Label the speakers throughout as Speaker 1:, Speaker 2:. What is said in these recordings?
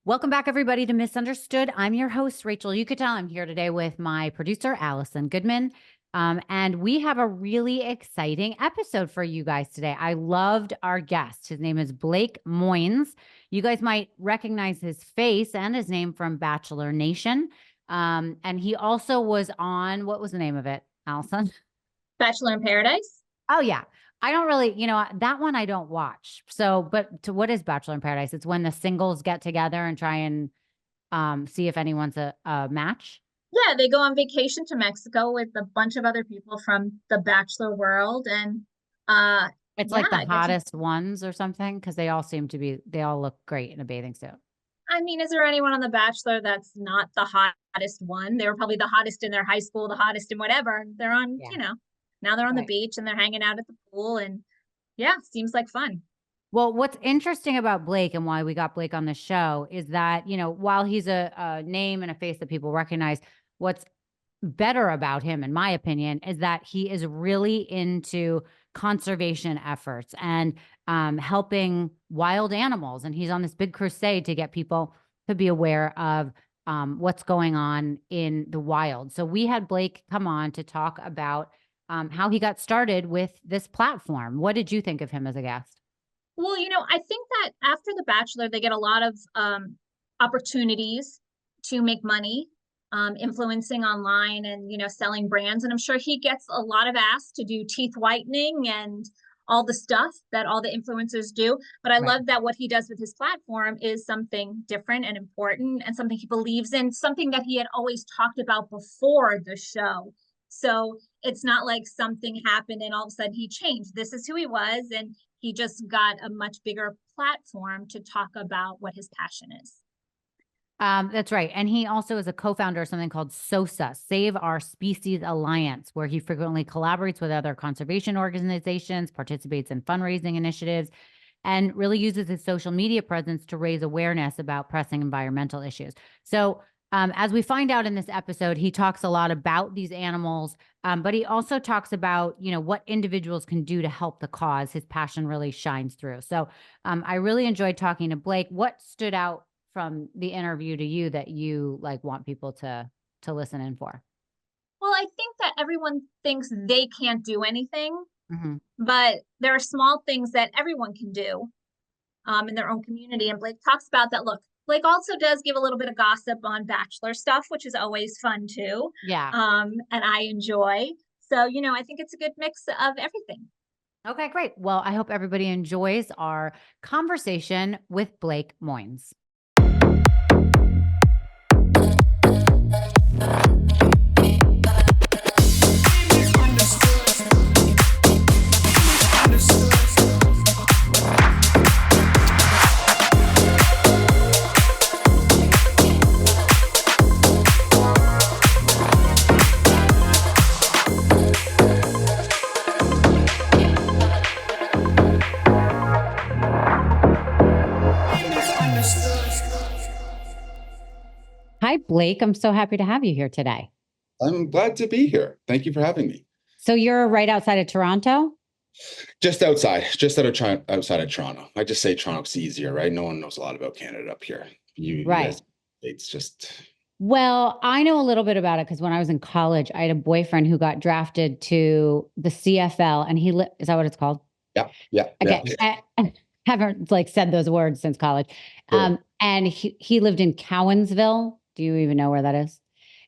Speaker 1: Welcome back, everybody, to Misunderstood. I'm your host, Rachel Uchitel. I'm here today with my producer, Alison Goodman. And we have a really exciting episode for you guys today. I loved our guest. His name is Blake Moynes. You guys might recognize his face and his name from Bachelor Nation. And he also was on, what was the name of it, Alison?
Speaker 2: Bachelor in Paradise.
Speaker 1: Oh, yeah. I don't really, that one I don't watch. So, but what is Bachelor in Paradise? It's when the singles get together and try and see if anyone's a match.
Speaker 2: Yeah, they go on vacation to Mexico with a bunch of other people from the Bachelor world, and
Speaker 1: It's like the hottest ones or something, because they all look great in a bathing suit.
Speaker 2: I mean, is there anyone on The Bachelor that's not the hottest one? They were probably the hottest in their high school, the hottest in whatever. They're on, now they're on the beach and they're hanging out at the pool, and yeah, seems like fun.
Speaker 1: Well, what's interesting about Blake and why we got Blake on the show is that, while he's a name and a face that people recognize, what's better about him, in my opinion, is that he is really into conservation efforts and helping wild animals. And he's on this big crusade to get people to be aware of what's going on in the wild. So we had Blake come on to talk about how he got started with this platform. What did you think of him as a guest?
Speaker 2: Well, I think that after The Bachelor, they get a lot of opportunities to make money, influencing online and, selling brands. And I'm sure he gets a lot of asks to do teeth whitening and all the stuff that all the influencers do. But I love that what he does with his platform is something different and important and something he believes in, something that he had always talked about before the show. So it's not like something happened and all of a sudden he changed. This is who he was, and he just got a much bigger platform to talk about what his passion is.
Speaker 1: That's right. And he also is a co-founder of something called SOSA, Save Our Species Alliance, where he frequently collaborates with other conservation organizations, participates in fundraising initiatives, and really uses his social media presence to raise awareness about pressing environmental issues. So as we find out in this episode, he talks a lot about these animals, but he also talks about, what individuals can do to help the cause. His passion really shines through. So I really enjoyed talking to Blake. What stood out from the interview to you that you want people to listen in for?
Speaker 2: Well, I think that everyone thinks they can't do anything, but there are small things that everyone can do in their own community. And Blake talks about that. Look, Blake also does give a little bit of gossip on Bachelor stuff, which is always fun too.
Speaker 1: Yeah.
Speaker 2: And I enjoy. So, I think it's a good mix of everything.
Speaker 1: Okay, great. Well, I hope everybody enjoys our conversation with Blake Moynes. Hi, Blake. I'm so happy to have you here today.
Speaker 3: I'm glad to be here. Thank you for having me.
Speaker 1: So you're right outside of Toronto?
Speaker 3: Just outside of Toronto. I just say Toronto's easier, right? No one knows a lot about Canada up here.
Speaker 1: Right.
Speaker 3: It's just.
Speaker 1: Well, I know a little bit about it because when I was in college, I had a boyfriend who got drafted to the CFL, and is that what it's called?
Speaker 3: Yeah.
Speaker 1: Okay. Yeah. I haven't said those words since college. Sure. And he lived in Cowansville. Do you even know where that is?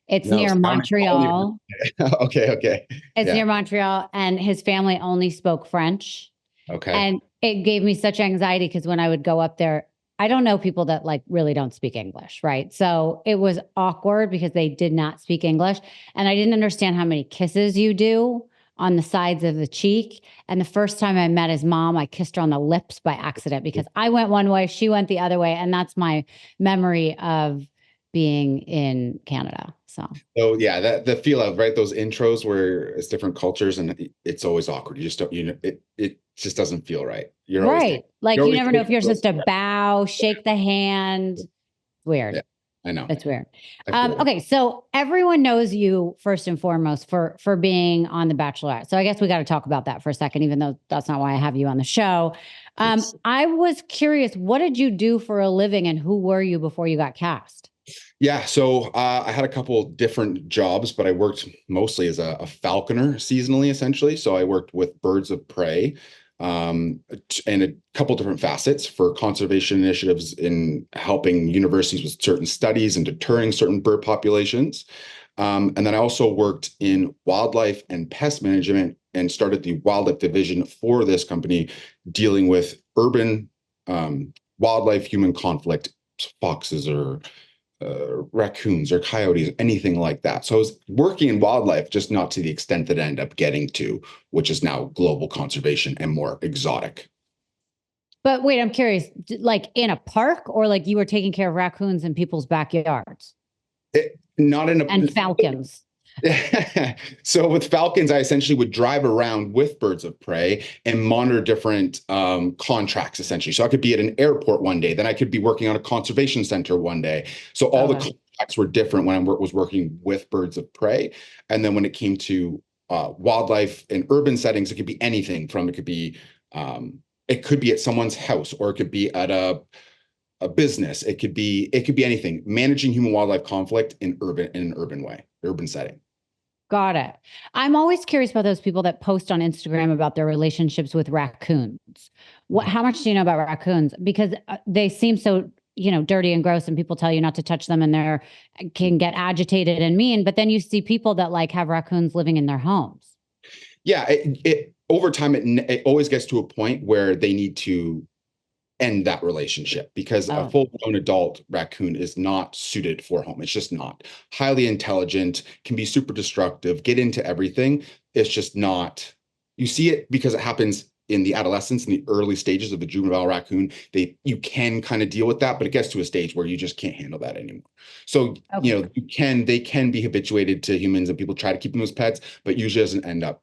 Speaker 1: It's near Montreal.
Speaker 3: Okay.
Speaker 1: It's near Montreal, and his family only spoke French.
Speaker 3: Okay.
Speaker 1: And it gave me such anxiety because when I would go up there, I don't know people that really don't speak English, right? So it was awkward because they did not speak English, and I didn't understand how many kisses you do on the sides of the cheek. And the first time I met his mom, I kissed her on the lips by accident because I went one way, she went the other way, and that's my memory of being in Canada. So
Speaker 3: yeah, the feel of those intros where it's different cultures and it's always awkward. You just don't, it just doesn't feel right. You're
Speaker 1: right. You never know if you're supposed to bow, shake the hand. Weird.
Speaker 3: Yeah. I know.
Speaker 1: That's weird.
Speaker 3: I feel it.
Speaker 1: Okay, so everyone knows you first and foremost for being on The Bachelorette. So I guess we got to talk about that for a second, even though that's not why I have you on the show.
Speaker 3: Yes.
Speaker 1: I was curious, what did you do for a living and who were you before you got cast?
Speaker 3: Yeah, so I had a couple different jobs, but I worked mostly as a falconer seasonally, essentially. So I worked with birds of prey, and a couple different facets for conservation initiatives in helping universities with certain studies and deterring certain bird populations. And then I also worked in wildlife and pest management and started the wildlife division for this company, dealing with urban wildlife human conflict, foxes or raccoons or coyotes, anything like that. So I was working in wildlife, just not to the extent that I ended up getting to, which is now global conservation and more exotic.
Speaker 1: But wait, I'm curious, like in a park or like you were taking care of raccoons in people's backyards
Speaker 3: Not in a
Speaker 1: and falcons?
Speaker 3: So with falcons, I essentially would drive around with birds of prey and monitor different contracts, essentially. So I could be at an airport one day, then I could be working on a conservation center one day. So all the contracts were different when I was working with birds of prey. And then when it came to wildlife and urban settings, it could be anything from, it could be at someone's house, or it could be at a business. It could be anything. Managing human wildlife conflict in an urban way, urban setting.
Speaker 1: Got it. I'm always curious about those people that post on Instagram about their relationships with raccoons. How much do you know about raccoons? Because they seem so, dirty and gross, and people tell you not to touch them, and can get agitated and mean. But then you see people that like have raccoons living in their homes.
Speaker 3: Yeah, it over time, it always gets to a point where they need to end that relationship, because a full-grown adult raccoon is not suited for home. It's just not. Highly intelligent, can be super destructive, get into everything. It's just not. You see it because it happens in the adolescence, in the early stages of a juvenile raccoon. You can kind of deal with that, but it gets to a stage where you just can't handle that anymore. So, they can be habituated to humans, and people try to keep them as pets, but usually doesn't end up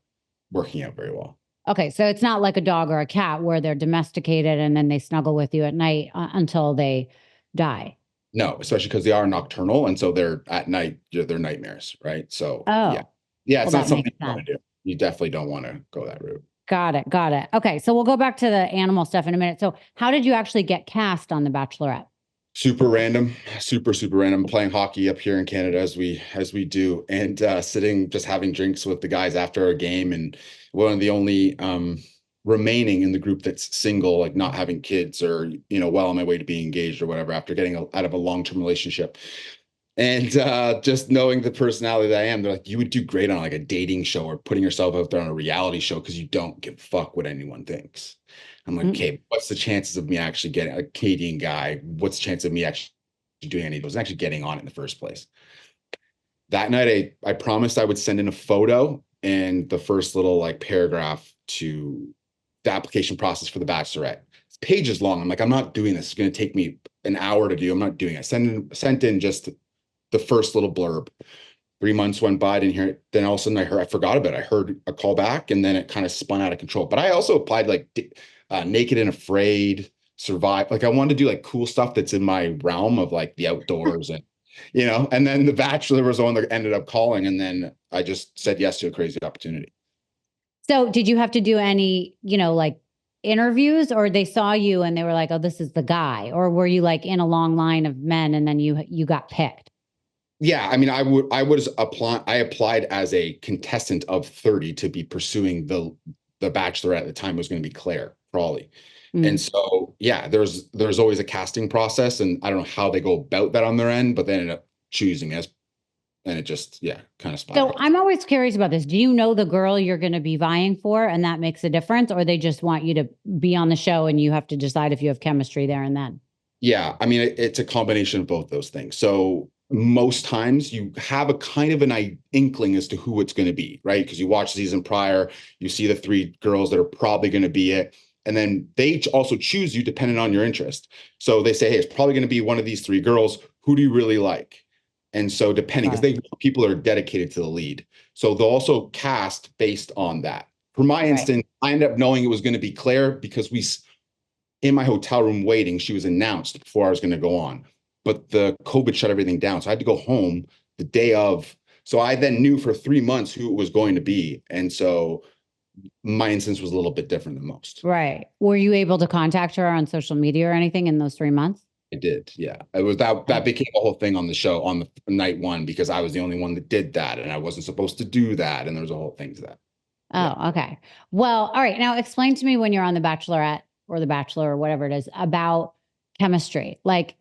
Speaker 3: working out very well.
Speaker 1: Okay, so it's not like a dog or a cat where they're domesticated and then they snuggle with you at night until they die.
Speaker 3: No, especially because they are nocturnal, and so they're at night. They're nightmares, right? So yeah, it's not something you want to do. You definitely don't want to go that route.
Speaker 1: Got it. Okay, so we'll go back to the animal stuff in a minute. So how did you actually get cast on The Bachelorette?
Speaker 3: Super random, super random. Playing hockey up here in Canada as we do, and sitting just having drinks with the guys after a game, and one of the only remaining in the group that's single, like not having kids, or well on my way to being engaged or whatever, after getting out of a long-term relationship. And just knowing the personality that I am, they're like, you would do great on like a dating show or putting yourself out there on a reality show, because you don't give a fuck what anyone thinks. I'm like, okay, what's the chances of me actually getting a Canadian guy? What's the chance of me actually doing any of those and actually getting on it in the first place? That night, I promised I would send in a photo and the first little like paragraph to the application process for The Bachelorette. It's pages long. I'm like, I'm not doing this. It's going to take me an hour to do. I'm not doing it. Sent in just the first little blurb. 3 months went by, I didn't hear it. Then all of a sudden I forgot about it. I heard a call back, and then it kind of spun out of control. But I also applied like Naked and Afraid, Survive. Like I wanted to do like cool stuff that's in my realm of like the outdoors and and then The Bachelor was the one that ended up calling, and then I just said yes to a crazy opportunity.
Speaker 1: So did you have to do any, like interviews, or they saw you and they were like, oh, this is the guy? Or were you like in a long line of men and then you got picked?
Speaker 3: Yeah, I mean, I applied as a contestant of 30 to be pursuing the Bachelor at the time. Was going to be Claire Crawley. And so, yeah, there's always a casting process, and I don't know how they go about that on their end, but they ended up choosing us, and it just, kind of spiraled.
Speaker 1: So I'm always curious about this. Do you know the girl you're going to be vying for, and that makes a difference, or they just want you to be on the show and you have to decide if you have chemistry there and then?
Speaker 3: Yeah, I mean, it's a combination of both those things. So most times you have a kind of an inkling as to who it's going to be, right? Because you watch the season prior, you see the 3 girls that are probably going to be it. And then they also choose you depending on your interest. So they say, hey, it's probably going to be one of these 3 girls. Who do you really like? And so depending, because people are dedicated to the lead. So they'll also cast based on that. For my instance, I ended up knowing it was going to be Claire because in my hotel room waiting, she was announced before I was going to go on. but the COVID shut everything down. So I had to go home the day of. So I then knew for 3 months who it was going to be. And so my instance was a little bit different than most.
Speaker 1: Right. Were you able to contact her on social media or anything in those 3 months?
Speaker 3: I did. Yeah. It was that became a whole thing on the show on the night one, because I was the only one that did that. And I wasn't supposed to do that. And there was a whole thing to that.
Speaker 1: Oh, okay. Well, all right. Now explain to me when you're on The Bachelorette or The Bachelor or whatever it is about chemistry. Like,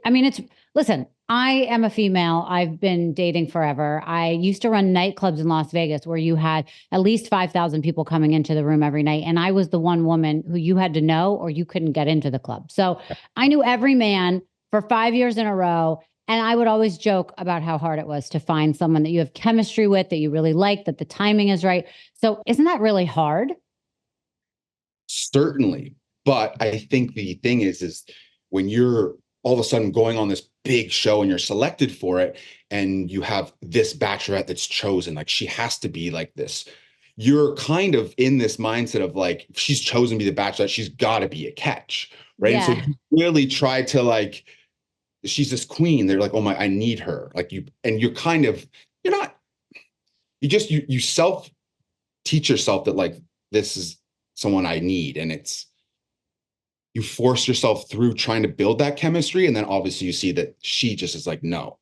Speaker 1: I mean, listen, I am a female. I've been dating forever. I used to run nightclubs in Las Vegas where you had at least 5,000 people coming into the room every night. And I was the one woman who you had to know or you couldn't get into the club. So I knew every man for 5 years in a row. And I would always joke about how hard it was to find someone that you have chemistry with, that you really like, that the timing is right. So isn't that really hard?
Speaker 3: Certainly. But I think the thing is when you're all of a sudden going on this big show and you're selected for it, and you have this bachelorette that's chosen, like she has to be like this. You're kind of in this mindset of like, if she's chosen to be the bachelorette, she's got to be a catch, right?
Speaker 1: Yeah.
Speaker 3: And so you really try to like, she's this queen. They're like, oh my, I need her. Like you're kind of, you're not, you self teach yourself that like, this is someone I need. And you force yourself through trying to build that chemistry. And then obviously you see that she just is like, no.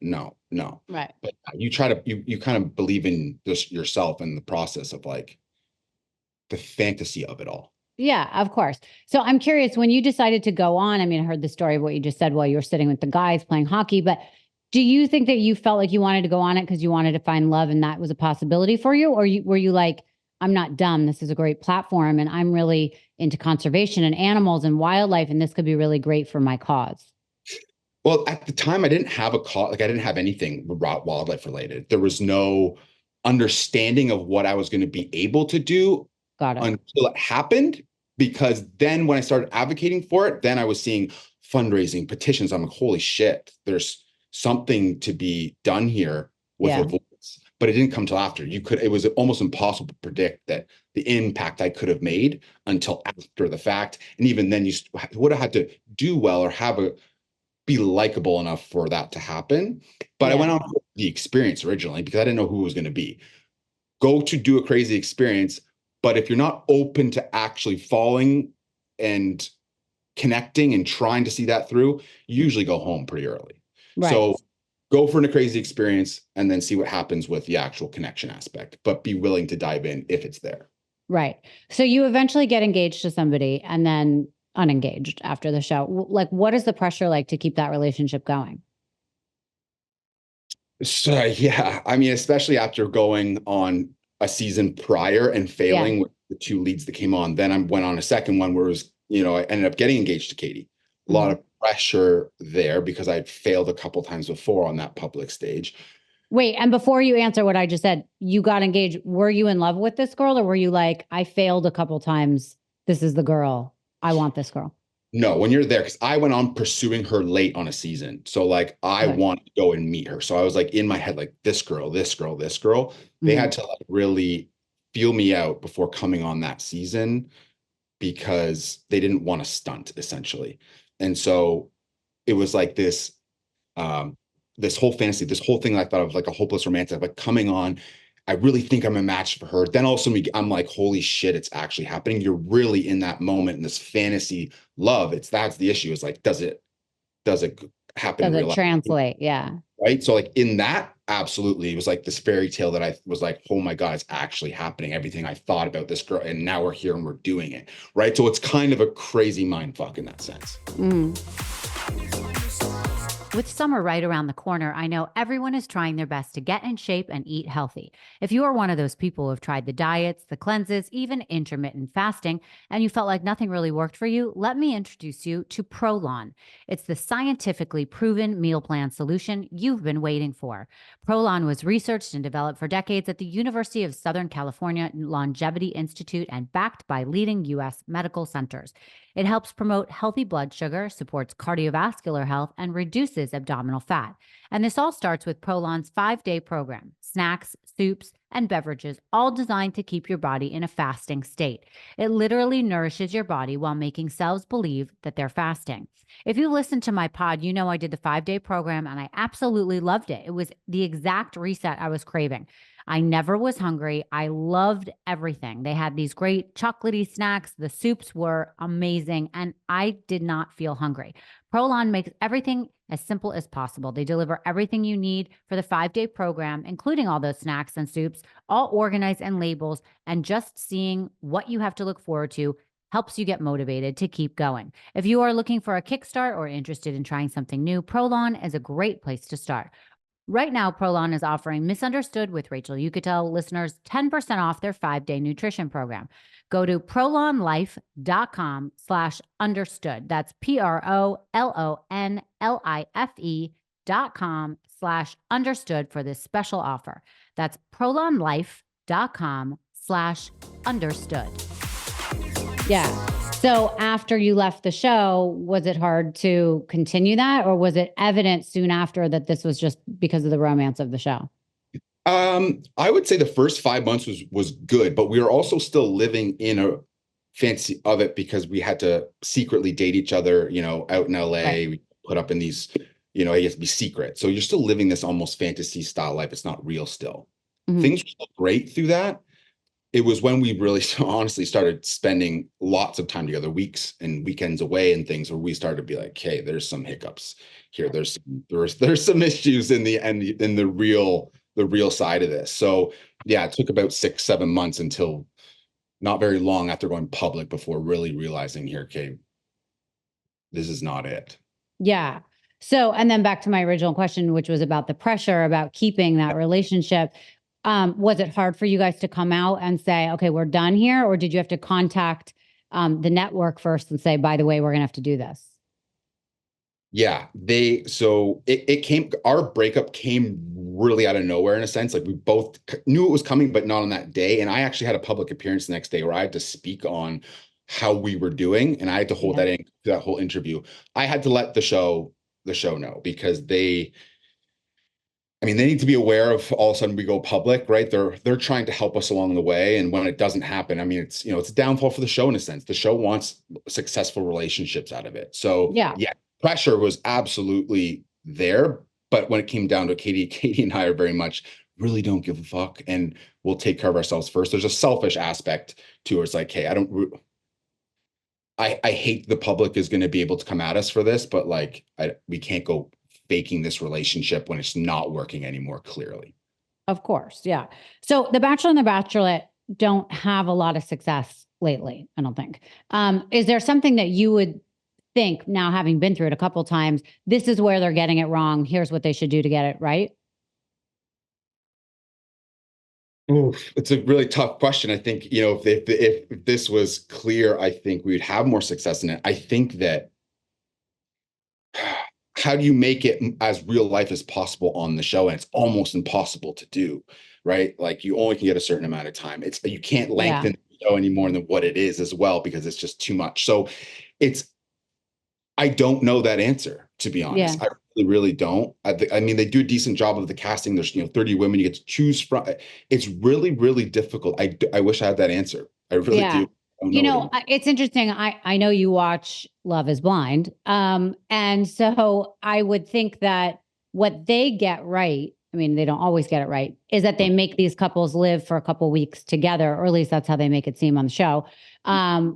Speaker 1: Right.
Speaker 3: But you try to, you kind of believe in this yourself and the process of like the fantasy of it all.
Speaker 1: Yeah, of course. So I'm curious, when you decided to go on, I mean, I heard the story of what you just said while you were sitting with the guys playing hockey, but do you think that you felt like you wanted to go on it because you wanted to find love and that was a possibility for you? Or were you like, I'm not dumb. This is a great platform and I'm really into conservation and animals and wildlife, and this could be really great for my cause?
Speaker 3: Well, at the time I didn't have a call, like I didn't have anything wildlife related. There was no understanding of what I was going to be able to do.
Speaker 1: Got it.
Speaker 3: Until it happened, because then when I started advocating for it, then I was seeing fundraising petitions. I'm like, holy shit, there's something to be done here with a voice. But it didn't come till after. It was almost impossible to predict that the impact I could have made until after the fact. And even then you would have had to do well or be likable enough for that to happen. But I went on for the experience originally because I didn't know who it was going to be. Go to do a crazy experience. But if you're not open to actually falling and connecting and trying to see that through, you usually go home pretty early. Right. So go for a crazy experience and then see what happens with the actual connection aspect, but be willing to dive in if it's there. Right.
Speaker 1: So you eventually get engaged to somebody and then unengaged after the show. Like, what is the pressure like to keep that relationship going?
Speaker 3: So, yeah, I mean, especially after going on a season prior and failing with the 2 leads that came on, then I went on a second one where it was, I ended up getting engaged to Katie. A lot of pressure there because I'd failed a couple times before on that public stage.
Speaker 1: Wait, and before you answer what I just said, you got engaged. Were you in love with this girl, or were you like, I failed a couple times, this is the girl, I want this girl? No,
Speaker 3: when you're there, because I went on pursuing her late on a season. So like I wanted to go and meet her. So I was like in my head, like this girl. They had to like really feel me out before coming on that season because they didn't want to stunt essentially. And so it was like this whole fantasy, this whole thing I thought of like a hopeless romantic, like coming on, I really think I'm a match for her. Then also I'm like, holy shit, it's actually happening. You're really in that moment in this fantasy love. That's the issue. Is like, does it happen?
Speaker 1: Does it translate? Yeah.
Speaker 3: Right. So like in that, absolutely. It was like this fairy tale that I was like, oh my God, it's actually happening. Everything I thought about this girl, and now we're here and we're doing it. Right. So it's kind of a crazy mind fuck in that sense.
Speaker 1: With summer right around the corner, I know everyone is trying their best to get in shape and eat healthy. If you are one of those people who have tried the diets, the cleanses, even intermittent fasting, and you felt like nothing really worked for you, let me introduce you to Prolon. It's the scientifically proven meal plan solution you've been waiting for. Prolon was researched and developed for decades at the University of Southern California Longevity Institute and backed by leading U.S. medical centers. It helps promote healthy blood sugar, supports cardiovascular health, and reduces abdominal fat. And this all starts with Prolon's 5-day program: snacks, soups, and beverages, all designed to keep your body in a fasting state. It literally nourishes your body while making cells believe that they're fasting. If you listen to my pod, you know I did the 5-day program and I absolutely loved it. It was the exact reset I was craving. I never was hungry. I loved everything. They had these great chocolatey snacks. The soups were amazing, and I did not feel hungry. Prolon makes everything as simple as possible. They deliver everything you need for the 5-day program, including all those snacks and soups, all organized in labels, and just seeing what you have to look forward to helps you get motivated to keep going. If you are looking for a kickstart or interested in trying something new, Prolon is a great place to start. Right now, Prolon is offering Misunderstood with Rachel Uchitel listeners 10% off their 5-day nutrition program. Go to prolonlife.com/understood. That's PROLONLIFE.com/understood for this special offer. That's prolonlife.com/understood. Yeah. So after you left the show, was it hard to continue that, or was it evident soon after that this was just because of the romance of the show?
Speaker 3: I would say the first 5 months was good, but we were also still living in a fantasy of it because we had to secretly date each other, out in LA.
Speaker 1: Right.
Speaker 3: We put up in these, it has to be secret. So you're still living this almost fantasy style life. It's not real still.
Speaker 1: Mhm.
Speaker 3: Things were still great through that. It was when we really honestly started spending lots of time together, weeks and weekends away and things, where we started to be like, hey, there's some hiccups here. There's some issues in the real side of this. So yeah, it took about 6-7 months until not very long after going public before really realizing here, okay, this is not it.
Speaker 1: Yeah. So, and then back to my original question, which was about the pressure about keeping that relationship. Was it hard for you guys to come out and say, okay, we're done here? Or did you have to contact the network first and say, by the way, we're going to have to do this?
Speaker 3: Yeah, our breakup came really out of nowhere in a sense. Like we both knew it was coming, but not on that day. And I actually had a public appearance the next day where I had to speak on how we were doing. And I had to hold that whole interview. I had to let the show know because they need to be aware of all of a sudden we go public, right? They're trying to help us along the way. And when it doesn't happen, it's a downfall for the show in a sense. The show wants successful relationships out of it. So yeah, pressure was absolutely there. But when it came down to Katie and I are very much really don't give a fuck and we'll take care of ourselves first. There's a selfish aspect to it. It's like, hey, I hate the public is going to be able to come at us for this, but we can't go faking this relationship when it's not working anymore, clearly.
Speaker 1: Of course. Yeah. So The Bachelor and The Bachelorette don't have a lot of success lately, I don't think. Is there something that you would think, now having been through it a couple of times, this is where they're getting it wrong, here's what they should do to get it right?
Speaker 3: Oof, it's a really tough question. I think, if this was clear, I think we would have more success in it. I think that how do you make it as real life as possible on the show? And it's almost impossible to do, right? Like you only can get a certain amount of time. You can't lengthen the show any more than what it is as well, because it's just too much. So I don't know that answer, to be honest. I really don't. They do a decent job of the casting. There's 30 women you get to choose from. It's really, really difficult. I wish I had that answer. I really do.
Speaker 1: It's interesting. I know you watch Love is Blind. And so I would think that what they get right, they don't always get it right, is that they make these couples live for a couple weeks together, or at least that's how they make it seem on the show,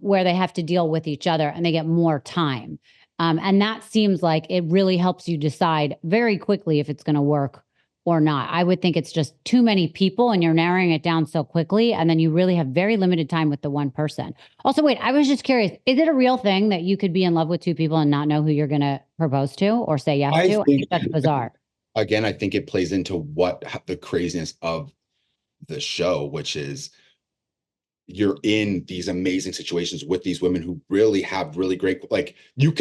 Speaker 1: where they have to deal with each other and they get more time. And that seems like it really helps you decide very quickly if it's going to work or not. I would think it's just too many people and you're narrowing it down so quickly. And then you really have very limited time with the one person. Also, wait, I was just curious. Is it a real thing that you could be in love with two people and not know who you're going to propose to or say yes to? I think that's bizarre.
Speaker 3: Again, I think it plays into what the craziness of the show, which is you're in these amazing situations with these women who really have really great,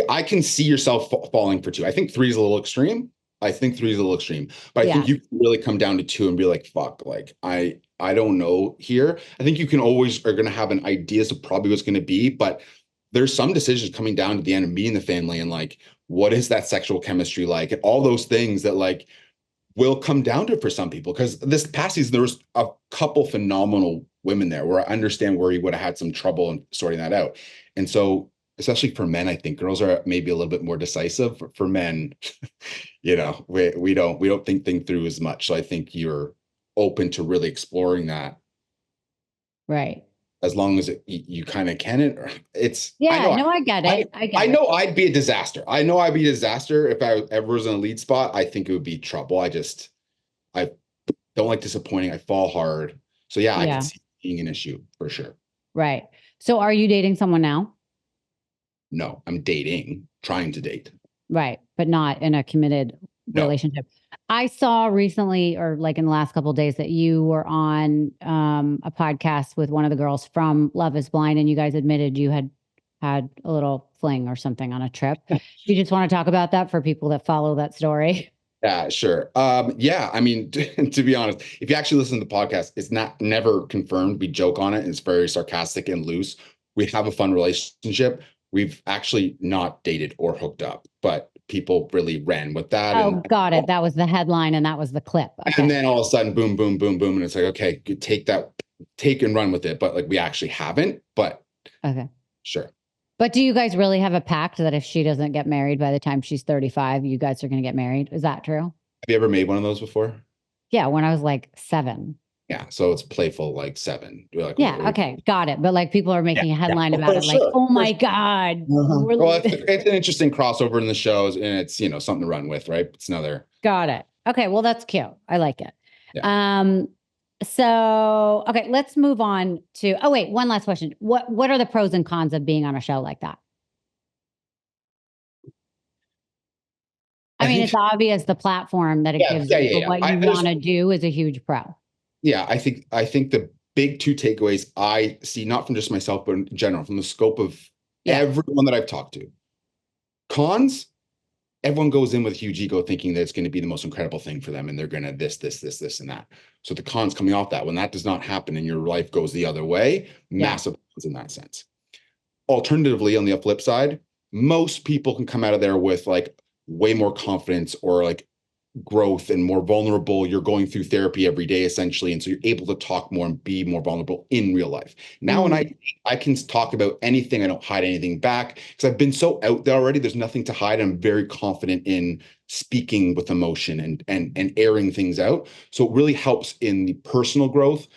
Speaker 3: I can see yourself falling for two. I think 3 is a little extreme. But I think you can really come down to 2 and be like, fuck, I don't know here. I think you can always are going to have an idea as to probably what's going to be, but there's some decisions coming down to the end of meeting the family and like, what is that sexual chemistry like? And all those things that like will come down to for some people. Because this past season, there was a couple phenomenal women there where I understand where he would have had some trouble in sorting that out. And so, especially for men, I think girls are maybe a little bit more decisive. For men, we don't think through as much. So I think you're open to really exploring that.
Speaker 1: Right.
Speaker 3: As long as you kind of can it. It's
Speaker 1: I get it.
Speaker 3: I know I'd be a disaster. I know I'd be a disaster if I ever was in a lead spot. I think it would be trouble. I don't like disappointing. I fall hard. So I can see it being an issue for sure.
Speaker 1: Right. So are you dating someone now?
Speaker 3: No, I'm trying to date.
Speaker 1: Right. But not in a committed relationship. I saw recently, or like in the last couple of days, that you were on a podcast with one of the girls from Love is Blind, and you guys admitted you had had a little fling or something on a trip. You just want to talk about that for people that follow that story?
Speaker 3: Yeah, sure. I mean, to be honest, if you actually listen to the podcast, it's never confirmed. We joke on it. And it's very sarcastic and loose. We have a fun relationship. We've actually not dated or hooked up, but people really ran with that.
Speaker 1: Oh, got it. That was the headline and that was the clip. Okay.
Speaker 3: And then all of a sudden, boom, boom, boom, boom. And it's like, okay, take and run with it. But like, we actually haven't, but
Speaker 1: okay,
Speaker 3: sure.
Speaker 1: But do you guys really have a pact that if she doesn't get married by the time she's 35, you guys are going to get married? Is that true?
Speaker 3: Have you ever made one of those before?
Speaker 1: Yeah, when I was like 7.
Speaker 3: Yeah, so it's playful, like 7. Like,
Speaker 1: okay, got it. But like people are making a headline about it, like, oh my God.
Speaker 3: Well, it's an interesting crossover in the shows, and it's something to run with, right? It's another.
Speaker 1: Got it. Okay, well that's cute. I like it.
Speaker 3: Yeah.
Speaker 1: So okay, let's move on to. Oh wait, one last question. What are the pros and cons of being on a show like that? I mean, it's obvious the platform that it gives you, but what you want to do is a huge pro.
Speaker 3: Yeah, I think the big 2 takeaways I see, not from just myself, but in general, from the scope of everyone that I've talked to. Cons, everyone goes in with a huge ego thinking that it's going to be the most incredible thing for them, and they're going to this, and that. So the cons coming off that, when that does not happen and your life goes the other way, massive cons in that sense. Alternatively, on the flip side, most people can come out of there with like way more confidence or like growth and more vulnerable. You're going through therapy every day essentially, and so you're able to talk more and be more vulnerable in real life. Now when I can talk about anything, I don't hide anything back because I've been so out there already. There's nothing to hide. I'm very confident in speaking with emotion and airing things out. So it really helps in the personal growth,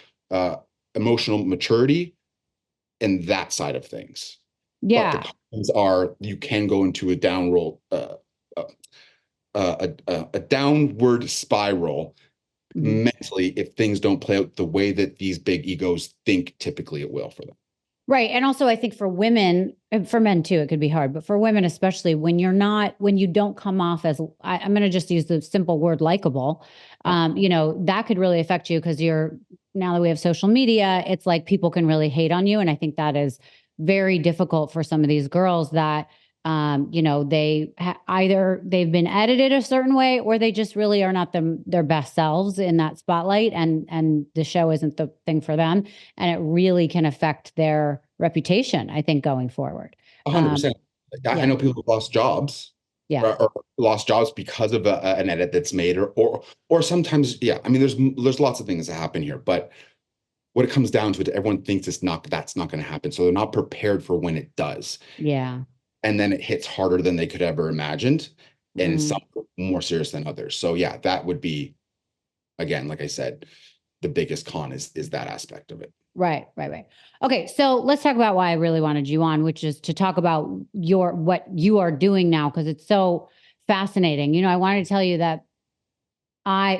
Speaker 3: emotional maturity, and that side of things. But the cons are you can go into a a downward spiral mentally if things don't play out the way that these big egos think typically it will for them.
Speaker 1: Right. And also I think for women, and for men too, it could be hard, but for women, especially when you don't come off as, I'm going to just use the simple word likable, that could really affect you because now that we have social media, it's like people can really hate on you. And I think that is very difficult for some of these girls that, either they've been edited a certain way or they just really are not their best selves in that spotlight, and the show isn't the thing for them, and it really can affect their reputation, I think, going forward.
Speaker 3: 100%. I know people who lost jobs, or lost jobs because of an edit that's made, or sometimes, I mean, there's lots of things that happen here, but what it comes down to, everyone thinks that's not going to happen, so they're not prepared for when it does.
Speaker 1: Yeah.
Speaker 3: And then it hits harder than they could ever imagined, and some more serious than others. So that would be, again, like I said, the biggest con is that aspect of it.
Speaker 1: Right. Okay, so let's talk about why I really wanted you on, which is to talk about what you are doing now, because it's so fascinating. I wanted to tell you that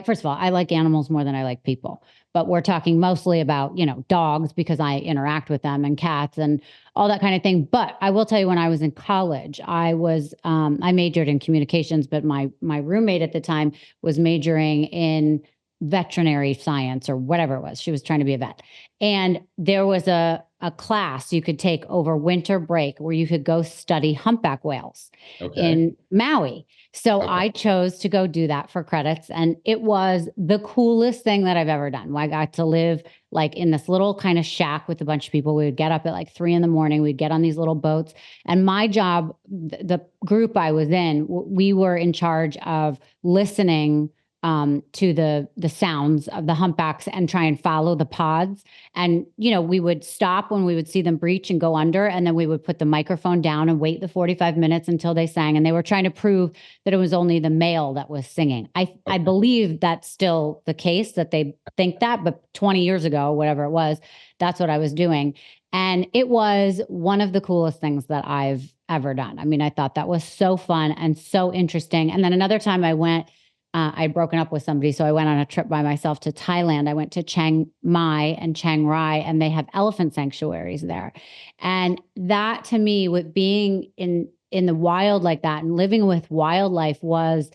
Speaker 1: first of all, I like animals more than I like people, but we're talking mostly about, dogs because I interact with them, and cats and all that kind of thing. But I will tell you, when I was in college, I majored in communications, but my roommate at the time was majoring in veterinary science or whatever it was. She was trying to be a vet. And there was a a class you could take over winter break where you could go study humpback whales in Maui. So I chose to go do that for credits. And it was the coolest thing that I've ever done. I got to live like in this little kind of shack with a bunch of people. We would get up at like 3 a.m. We'd get on these little boats. And my job, the group I was in, we were in charge of listening to the sounds of the humpbacks and try and follow the pods. And, we would stop when we would see them breach and go under, and then we would put the microphone down and wait the 45 minutes until they sang. And they were trying to prove that it was only the male that was singing. I believe that's still the case, that they think that, but 20 years ago, whatever it was, that's what I was doing. And it was one of the coolest things that I've ever done. I mean, I thought that was so fun and so interesting. And then another time I went, I'd broken up with somebody, so I went on a trip by myself to Thailand. I went to Chiang Mai and Chiang Rai, and they have elephant sanctuaries there. And that, to me, with being in the wild like that and living with wildlife, was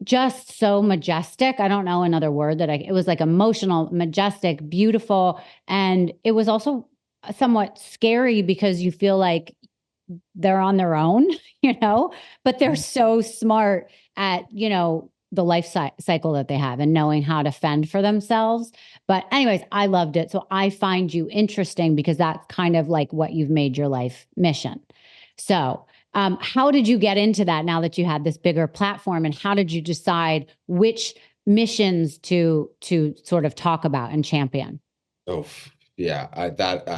Speaker 1: just so majestic. I don't know another word it was like emotional, majestic, beautiful. And it was also somewhat scary because you feel like they're on their own, but they're so smart at, the life cycle that they have and knowing how to fend for themselves. But anyways, I loved it. So I find you interesting because that's kind of like what you've made your life mission. So how did you get into that now that you had this bigger platform, and how did you decide which missions to sort of talk about and champion?
Speaker 3: Oh, yeah,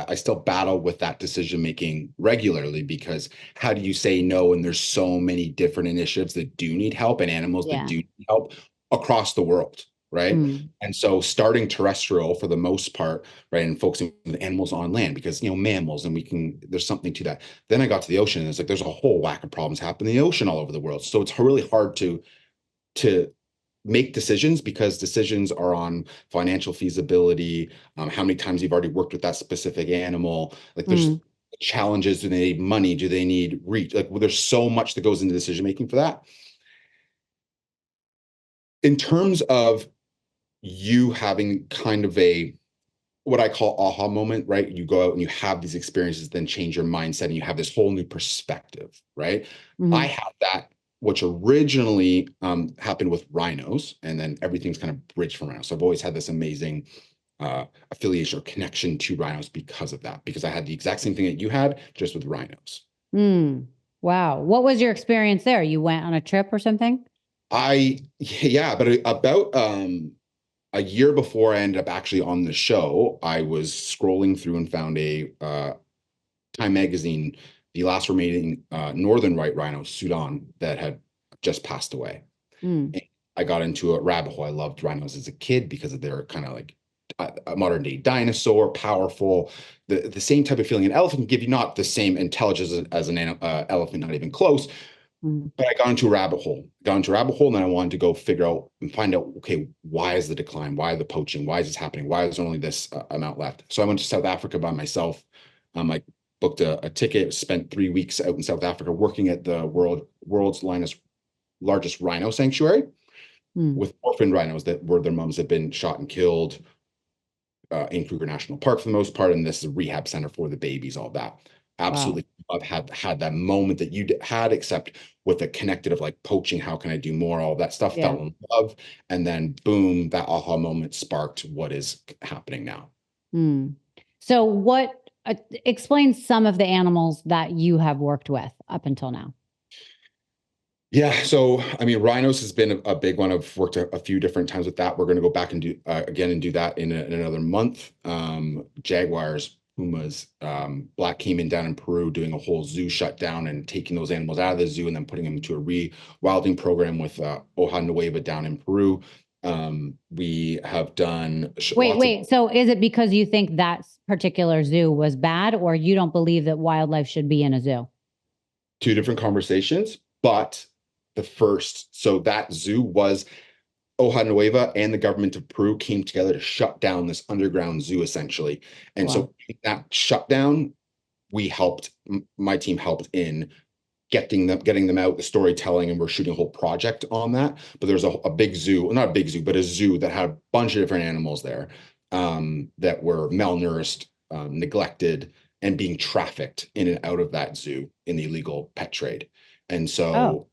Speaker 3: I still battle with that decision making regularly, because how do you say no when there's so many different initiatives that do need help and animals that do need help across the world, right? And so starting terrestrial for the most part, right, and focusing on the animals on land, because mammals, and there's something to that. Then I got to the ocean, and it's like there's a whole whack of problems happening in the ocean all over the world. So it's really hard to make decisions, because decisions are on financial feasibility, how many times you've already worked with that specific animal. Like there's challenges. Do they need money? Do they need reach? Like, well, there's so much that goes into decision making for that. In terms of you having kind of what I call aha moment, right? You go out and you have these experiences, then change your mindset, and you have this whole new perspective, right? I have that, which originally happened with Rhinos, and then everything's kind of bridged from Rhinos. So I've always had this amazing affiliation or connection to Rhinos because of that, because I had the exact same thing that you had, just with Rhinos.
Speaker 1: Wow. What was your experience there? You went on a trip or something?
Speaker 3: But about a year before I ended up actually on the show, I was scrolling through and found a Time magazine, the last remaining northern white rhino, Sudan, that had just passed away. I got into a rabbit hole. I loved rhinos as a kid because of their kind of like a modern day dinosaur, powerful, the same type of feeling. An elephant can give you, not the same intelligence as an elephant, not even close. But I got into a rabbit hole, and then I wanted to go figure out and find out, okay, why is the decline? Why the poaching? Why is this happening? Why is there only this amount left? So I went to South Africa by myself. I booked a ticket, spent 3 weeks out in South Africa working at the world's largest rhino sanctuary with orphaned rhinos that were their moms had been shot and killed in Kruger National Park for the most part. And this is a rehab center for the babies, all that. Absolutely. Wow. I've had that moment that you had, except with the connected of like poaching. How can I do more? All that stuff. Fell in love. And then boom, that aha moment sparked what is happening now.
Speaker 1: So what, explain some of the animals that you have worked with up until now.
Speaker 3: Yeah. So, I mean, rhinos has been a big one. I've worked a few different times with that. We're going to go back and do again and do that in another month. Jaguars, pumas, black caiman down in Peru, doing a whole zoo shutdown and taking those animals out of the zoo and then putting them into a rewilding program with Hoja Nueva down in Peru. We have done.
Speaker 1: Wait. So is it because you think that particular zoo was bad, or you don't believe that wildlife should be in a zoo?
Speaker 3: Two different conversations, but so that zoo was Hoja Nueva and the government of Peru came together to shut down this underground zoo essentially. And so that shutdown, my team helped in getting them out, the storytelling, and we're shooting a whole project on that. But there's a big zoo, not a big zoo, but a zoo that had a bunch of different animals there that were malnourished, neglected and being trafficked in and out of that zoo in the illegal pet trade. And so,
Speaker 1: Oh,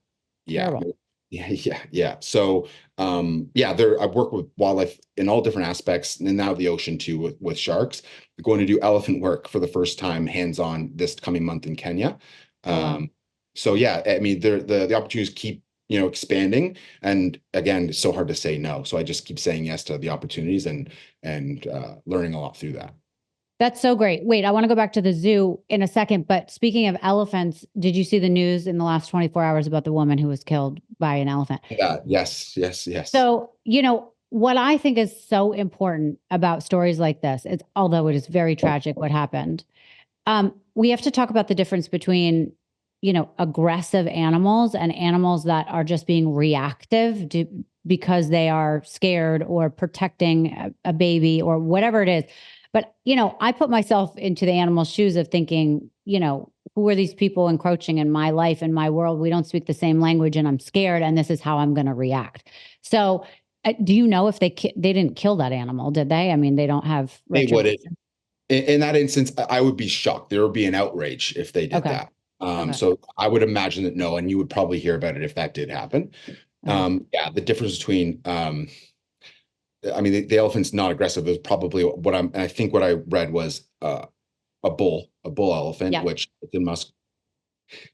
Speaker 3: yeah,
Speaker 1: terrible.
Speaker 3: yeah. So, I've worked with wildlife in all different aspects, and now the ocean too with sharks. We're going to do elephant work for the first time, hands-on, this coming month in Kenya.
Speaker 1: Oh, wow.
Speaker 3: So yeah, I mean, the opportunities keep, expanding, and again, it's so hard to say no. So I just keep saying yes to the opportunities and learning a lot through that.
Speaker 1: That's so great. Wait, I want to go back to the zoo in a second. But speaking of elephants, did you see the news in the last 24 hours about the woman who was killed by an elephant?
Speaker 3: Yeah, yes.
Speaker 1: So, what I think is so important about stories like this is, although it is very tragic what happened, we have to talk about the difference between, aggressive animals and animals that are just being reactive because they are scared or protecting a baby or whatever it is. But, I put myself into the animal's shoes of thinking, who are these people encroaching in my life, in my world? We don't speak the same language and I'm scared and this is how I'm going to react. So do you know if they didn't kill that animal, did they? I mean, they don't have
Speaker 3: They wouldn't.
Speaker 1: retribution.
Speaker 3: In that instance, I would be shocked. There would be an outrage if they did
Speaker 1: Okay.
Speaker 3: that.
Speaker 1: Okay.
Speaker 3: So I would imagine that no, and you would probably hear about it if that did happen.
Speaker 1: Okay.
Speaker 3: Yeah, the difference between, I mean, the elephant's not aggressive is probably and I think what I read was a bull elephant,
Speaker 1: Yeah.
Speaker 3: which they must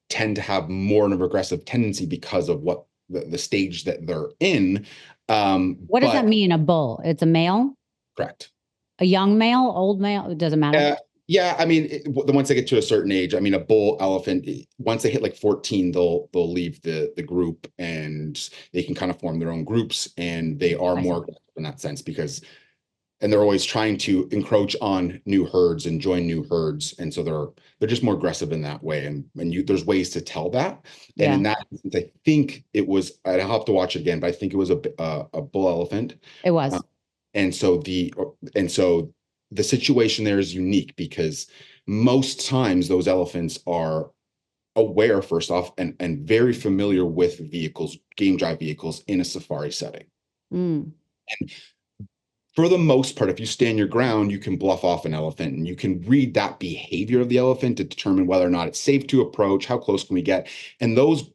Speaker 3: tend to have more of an aggressive tendency because of what the stage that they're in.
Speaker 1: What does that mean, a bull? It's a male?
Speaker 3: Correct.
Speaker 1: A young male, old male? It doesn't matter.
Speaker 3: Yeah, I mean, once they get to a certain age, I mean, a bull elephant, once they hit like 14, they'll leave the group and they can kind of form their own groups, and they are more aggressive in that sense and they're always trying to encroach on new herds and join new herds, and so they're just more aggressive in that way, and there's ways to tell that. And in that instance, I think it was, I'd have to watch it again, but I think it was a bull elephant.
Speaker 1: It was.
Speaker 3: And so the situation there is unique because most times those elephants are aware, first off, and very familiar with vehicles, game drive vehicles in a safari setting.
Speaker 1: Mm.
Speaker 3: And for the most part, if you stand your ground, you can bluff off an elephant and you can read that behavior of the elephant to determine whether or not it's safe to approach, how close can we get. And those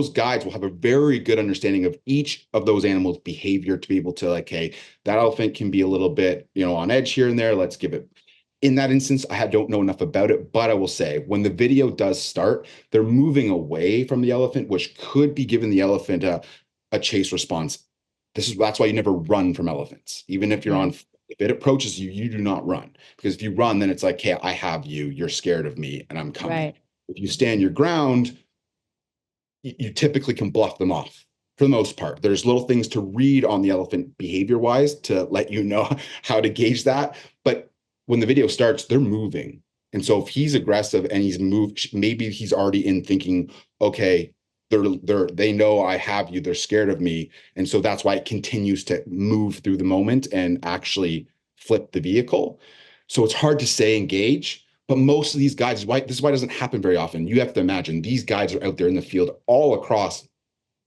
Speaker 3: guides will have a very good understanding of each of those animals' behavior to be able to, like, hey, that elephant can be a little bit, on edge here and there. Let's give it. In that instance, I don't know enough about it, but I will say when the video does start, they're moving away from the elephant, which could be giving the elephant a chase response. That's why you never run from elephants. Even if if it approaches you, you do not run, because if you run, then it's like, hey, I have you, you're scared of me and I'm coming.
Speaker 1: Right.
Speaker 3: If you stand your ground, you typically can bluff them off for the most part. There's little things to read on the elephant behavior wise to let you know how to gauge that. But when the video starts, they're moving. And so if he's aggressive and he's moved, maybe he's already in thinking, okay, they know I have you, they're scared of me. And so that's why it continues to move through the moment and actually flip the vehicle. So it's hard to say engage, but most of these guides, this is why it doesn't happen very often. You have to imagine these guides are out there in the field all across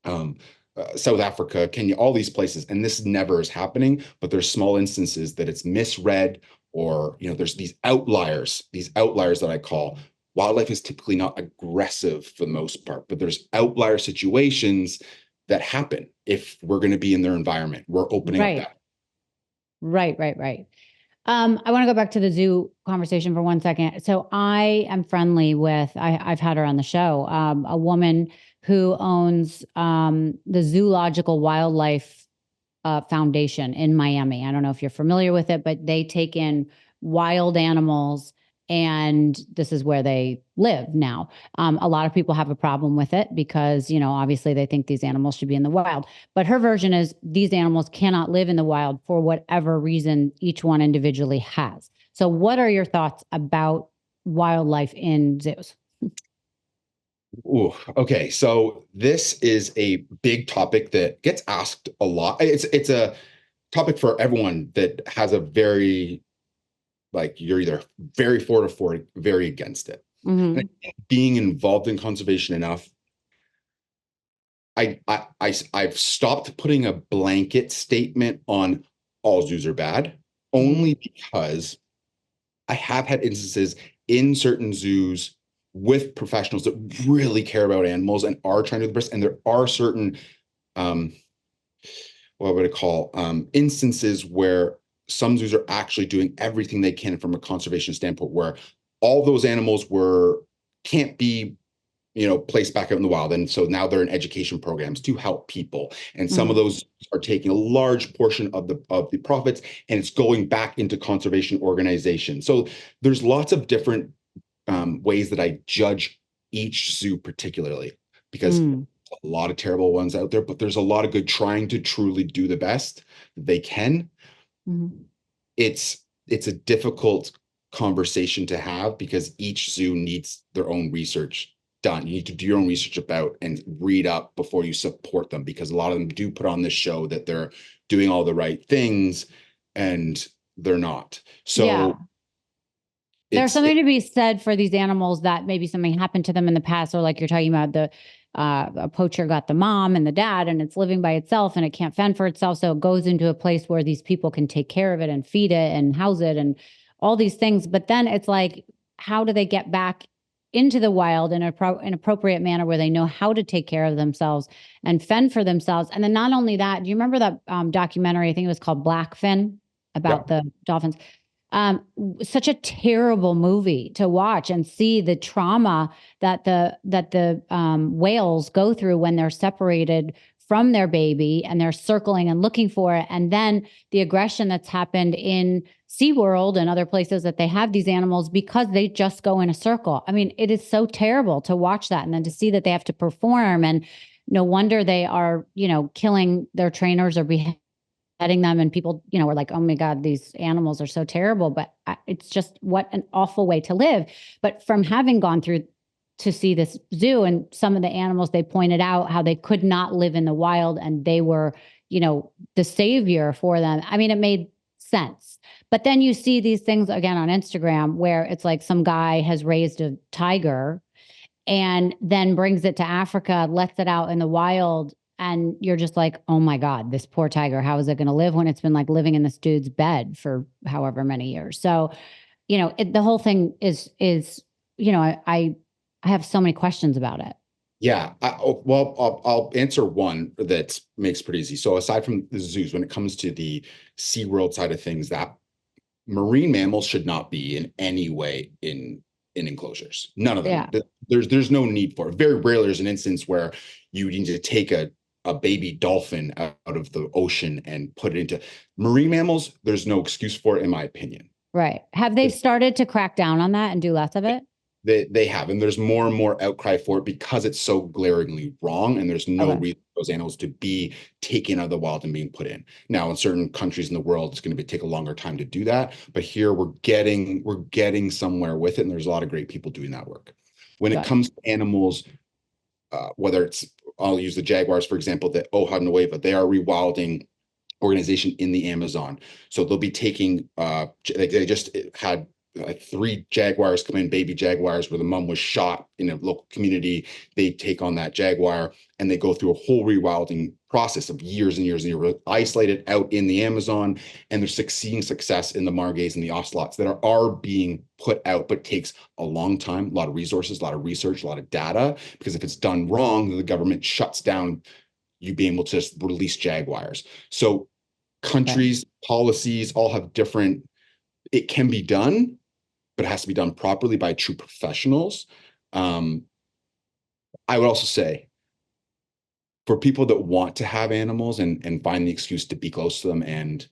Speaker 3: South Africa, Kenya, all these places, and this never is happening. But there's small instances that it's misread, or there's these outliers that I call. Wildlife is typically not aggressive for the most part, but there's outlier situations that happen if we're going to be in their environment. We're opening up that.
Speaker 1: Right. I want to go back to the zoo conversation for 1 second. So I am friendly with, I've had her on the show, a woman who owns the Zoological Wildlife Foundation in Miami. I don't know if you're familiar with it, but they take in wild animals, and this is where they live now. A lot of people have a problem with it because, obviously they think these animals should be in the wild. But her version is these animals cannot live in the wild for whatever reason each one individually has. So what are your thoughts about wildlife in zoos?
Speaker 3: Ooh, okay. So this is a big topic that gets asked a lot. It's a topic for everyone that has a very, like, you're either very for it or very against it.
Speaker 1: Mm-hmm.
Speaker 3: And being involved in conservation enough, I've stopped putting a blanket statement on all zoos are bad, only because I have had instances in certain zoos with professionals that really care about animals and are trying to do the best. And there are certain, what would I call, instances where some zoos are actually doing everything they can from a conservation standpoint, where all those animals can't be, placed back out in the wild. And so now they're in education programs to help people. And some of those are taking a large portion of the profits, and it's going back into conservation organizations. So there's lots of different ways that I judge each zoo particularly, because a lot of terrible ones out there, but there's a lot of good trying to truly do the best they can. It's a difficult conversation to have because each zoo needs their own research done. You need to do your own research about and read up before you support them, because a lot of them do put on this show that they're doing all the right ththings and they're not. So
Speaker 1: there's something to be said for these animals that maybe something happened to them in the past, or like you're talking about, a poacher got the mom and the dad, and it's living by itself and it can't fend for itself. So it goes into a place where these people can take care of it and feed it and house it and all these things. But then it's like, how do they get back into the wild in an appropriate manner where they know how to take care of themselves and fend for themselves? And then not only that, do you remember that documentary? I think it was called Blackfin, about the dolphins. Such a terrible movie to watch and see the trauma that the whales go through when they're separated from their baby and they're circling and looking for it. And then the aggression that's happened in SeaWorld and other places that they have these animals because they just go in a circle. I mean, it is so terrible to watch that. And then to see that they have to perform, and no wonder they are, killing their trainers or beheading them, and people, are like, oh my God, these animals are so terrible. But it's just, what an awful way to live. But from having gone through to see this zoo, and some of the animals, they pointed out how they could not live in the wild, and they were, the savior for them. I mean, it made sense. But then you see these things again on Instagram where it's like some guy has raised a tiger and then brings it to Africa, lets it out in the wild. And you're just like, oh my God, this poor tiger, how is it going to live when it's been like living in this dude's bed for however many years? So, the whole thing is, I have so many questions about it.
Speaker 3: Yeah. I'll answer one that makes pretty easy. So aside from the zoos, when it comes to the SeaWorld side of things, that marine mammals should not be in any way in enclosures. None of them. There's no need for it. Very rarely there's an instance where you need to take a baby dolphin out of the ocean and put it into marine mammals. There's no excuse for it, in my opinion.
Speaker 1: Right. Have they started to crack down on that and do less of it?
Speaker 3: They have, and there's more and more outcry for it because it's so glaringly wrong, and there's no reason for those animals to be taken out of the wild and being put in. Now, in certain countries in the world, it's going to take a longer time to do that, but here we're getting somewhere with it, and there's a lot of great people doing that work. When it comes to animals, whether it's, I'll use the jaguars for example, the Hoja Nueva, they are a rewilding organization in the Amazon. So they'll be taking, they just had like 3 jaguars come in, baby jaguars, where the mom was shot in a local community. They take on that jaguar and they go through a whole rewilding process of years and years and years, isolated out in the Amazon, and they're seeing success in the margays and the ocelots that are being put out, but takes a long time, a lot of resources, a lot of research, a lot of data, because if it's done wrong, the government shuts down you being able to just release jaguars. So countries, policies all have different, it can be done, but it has to be done properly by true professionals. I would also say, for people that want to have animals and find the excuse to be close to them and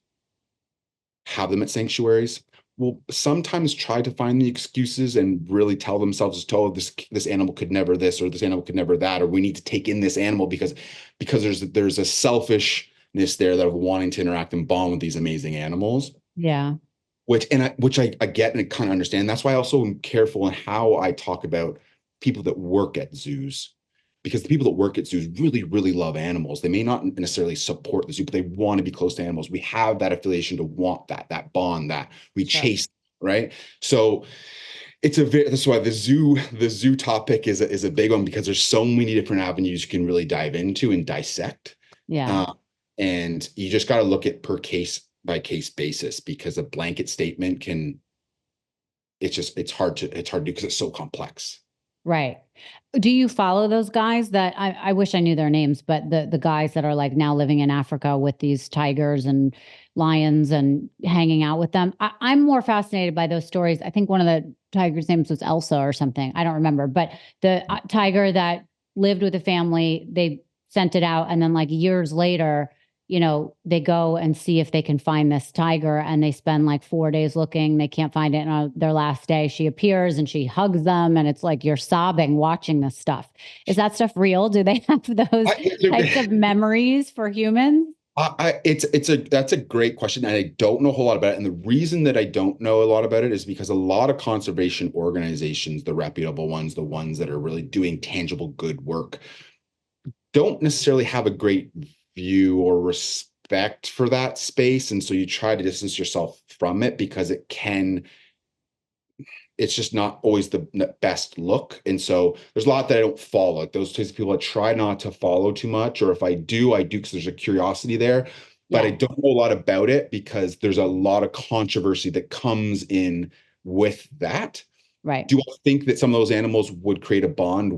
Speaker 3: have them at sanctuaries, will sometimes try to find the excuses and really tell themselves, oh, this animal could never this, or this animal could never that, or we need to take in this animal because there's a selfishness there that of wanting to interact and bond with these amazing animals.
Speaker 1: Yeah.
Speaker 3: Which I get and I kind of understand. That's why I also am careful in how I talk about people that work at zoos, because the people that work at zoos really, really love animals. They may not necessarily support the zoo, but they want to be close to animals. We have that affiliation to want that bond that we chase, right? So that's why the zoo topic is a big one, because there's so many different avenues you can really dive into and dissect.
Speaker 1: Yeah.
Speaker 3: And you just got to look at per case by case basis, because a blanket statement can it's hard to do because it's so complex.
Speaker 1: Right. Do you follow those guys that I wish I knew their names, but the guys that are like now living in Africa with these tigers and lions and hanging out with them? I'm more fascinated by those stories. I think one of the tigers' names was Elsa or something. I don't remember, but the tiger that lived with a family, they sent it out, and then like years later, they go and see if they can find this tiger, and they spend like 4 days looking. They can't find it. And on their last day, she appears and she hugs them. And it's like you're sobbing watching this stuff. Is that stuff real? Do they have those types of memories for humans?
Speaker 3: That's a great question. And I don't know a whole lot about it. And the reason that I don't know a lot about it is because a lot of conservation organizations, the reputable ones, the ones that are really doing tangible good work, don't necessarily have a great view or respect for that space. And so you try to distance yourself from it because it's just not always the best look. And so there's a lot that I don't follow. Like those types of people I try not to follow too much, or if I do because there's a curiosity there, but I don't know a lot about it because there's a lot of controversy that comes in with that.
Speaker 1: Right.
Speaker 3: Do I think that some of those animals would create a bond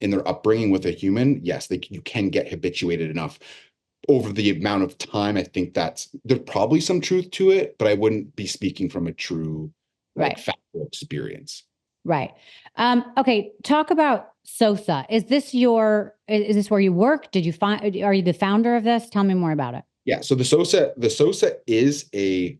Speaker 3: in their upbringing with a human? Yes, you can get habituated enough over the amount of time. I think there's probably some truth to it, but I wouldn't be speaking from a true factual experience.
Speaker 1: Right. Okay. Talk about SOSA. Is this where you work? Are you the founder of this? Tell me more about it.
Speaker 3: Yeah. So the SOSA is a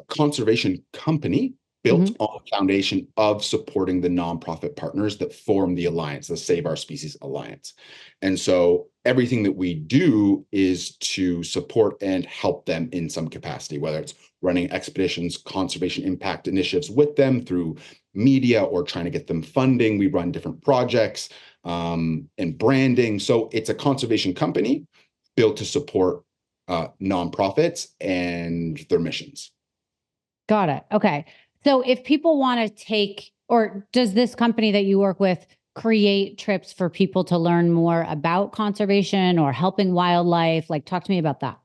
Speaker 3: conservation company built on a foundation of supporting the nonprofit partners that form the alliance, the Save Our Species Alliance. And so everything that we do is to support and help them in some capacity, whether it's running expeditions, conservation impact initiatives with them through media, or trying to get them funding. We run different projects and branding. So it's a conservation company built to support nonprofits and their missions.
Speaker 1: Got it. Okay. So if people want to or does this company that you work with create trips for people to learn more about conservation or helping wildlife? Like, talk to me about that.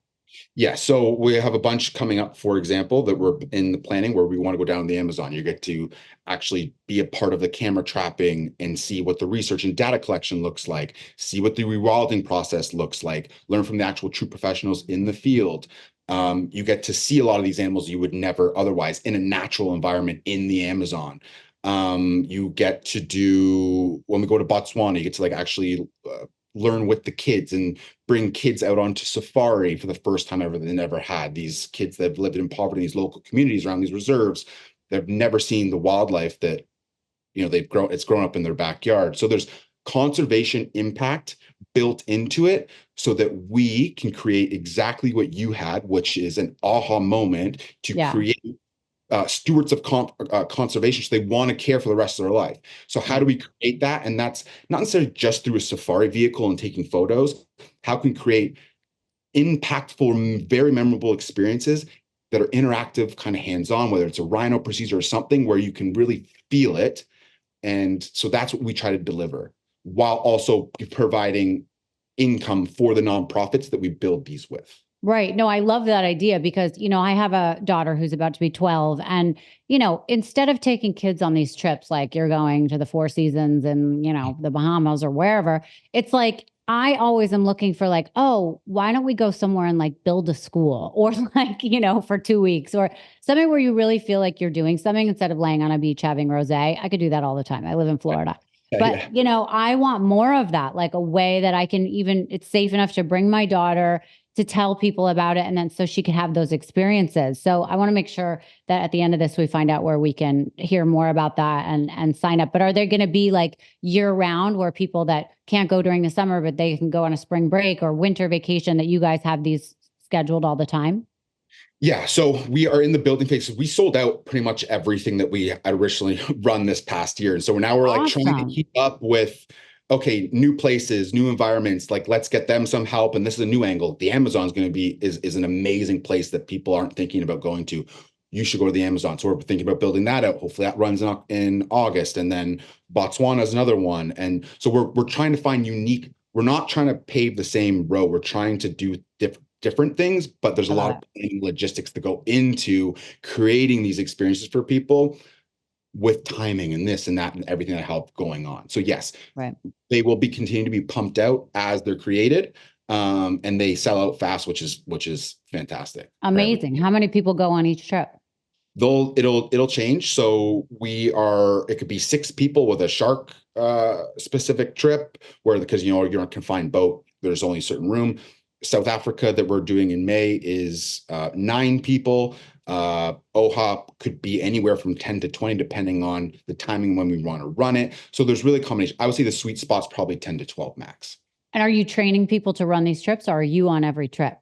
Speaker 3: Yeah, so we have a bunch coming up, for example, that we're in the planning where we want to go down the Amazon. You get to actually be a part of the camera trapping and see what the research and data collection looks like, see what the rewilding process looks like, learn from the actual true professionals in the field. You get to see a lot of these animals you would never otherwise in a natural environment in the Amazon. You get to do, when we go to Botswana, you get to actually learn with the kids and bring kids out onto safari for the first time ever that they never had. These kids that have lived in poverty in these local communities around these reserves, they've never seen the wildlife that, it's grown up in their backyard. So there's conservation impact built into it so that we can create exactly what you had, which is an aha moment to create stewards of conservation, so they want to care for the rest of their life. So how do we create that? And that's not necessarily just through a safari vehicle and taking photos. How can we create impactful, very memorable experiences that are interactive, kind of hands-on, whether it's a rhino procedure or something where you can really feel it. And so that's what we try to deliver, while also providing income for the nonprofits that we build these with.
Speaker 1: Right. No, I love that idea because, I have a daughter who's about to be 12. And, instead of taking kids on these trips, like you're going to the Four Seasons and, the Bahamas or wherever, it's like, I always am looking for oh, why don't we go somewhere and build a school or for 2 weeks or something where you really feel like you're doing something instead of laying on a beach having rosé. I could do that all the time. I live in Florida. But, I want more of that, like a way that I can it's safe enough to bring my daughter to tell people about it. And then so she could have those experiences. So I want to make sure that at the end of this, we find out where we can hear more about that and sign up. But are there going to be year round where people that can't go during the summer, but they can go on a spring break or winter vacation, that you guys have these scheduled all the time?
Speaker 3: Yeah, so we are in the building phase. We sold out pretty much everything that we had originally run this past year. And so now we're
Speaker 1: Awesome.
Speaker 3: trying to keep up with, okay, new places, new environments, let's get them some help. And this is a new angle. The Amazon is going to is an amazing place that people aren't thinking about going to. You should go to the Amazon. So we're thinking about building that out. Hopefully that runs in August. And then Botswana is another one. And so we're trying to find unique, we're not trying to pave the same road. We're trying to do different things, but there's a
Speaker 1: I love
Speaker 3: lot of planning logistics to go into creating these experiences for people with timing and this and that and everything that help going on. So yes,
Speaker 1: Right.
Speaker 3: they will be continuing to be pumped out as they're created. And they sell out fast, which is fantastic.
Speaker 1: Amazing. How many people go on each trip?
Speaker 3: It'll change. So it could be 6 people with a shark specific trip where, because you're on a confined boat, there's only a certain room. South Africa that we're doing in May is 9 people. OHOP could be anywhere from 10 to 20, depending on the timing when we want to run it. So there's really a combination. I would say the sweet spot's probably 10 to 12 max.
Speaker 1: And are you training people to run these trips, or are you on every trip?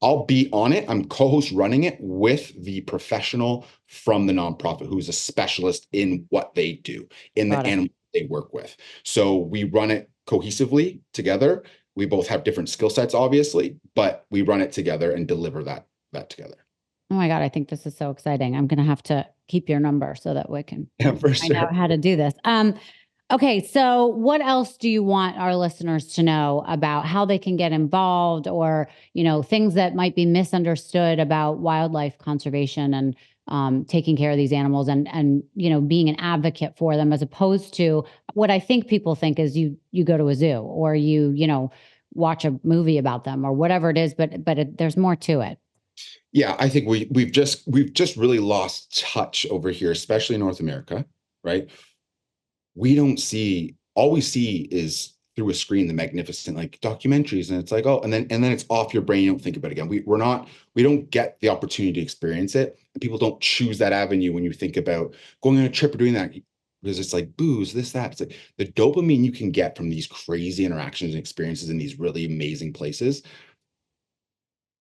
Speaker 3: I'll be on it. I'm co-host running it with the professional from the nonprofit who's a specialist in what they do, in the animals they work with. So we run it cohesively together. We both have different skill sets, obviously, but we run it together and deliver that together.
Speaker 1: Oh my God, I think this is so exciting. I'm going to have to keep your number so that we can
Speaker 3: find
Speaker 1: out how to do this. Okay, so what else do you want our listeners to know about how they can get involved, or, things that might be misunderstood about wildlife conservation and taking care of these animals and being an advocate for them, as opposed to what I think people think is you go to a zoo or you watch a movie about them or whatever it is, but there's more to it.
Speaker 3: Yeah, I think we've just really lost touch over here, especially in North America, right? We don't see, all we see is through a screen, the magnificent like documentaries, and it's like, oh, and then it's off your brain. You don't think about it again. We don't get the opportunity to experience it. And people don't choose that avenue when you think about going on a trip or doing that, because it's like booze, this, that. It's like the dopamine you can get from these crazy interactions and experiences in these really amazing places.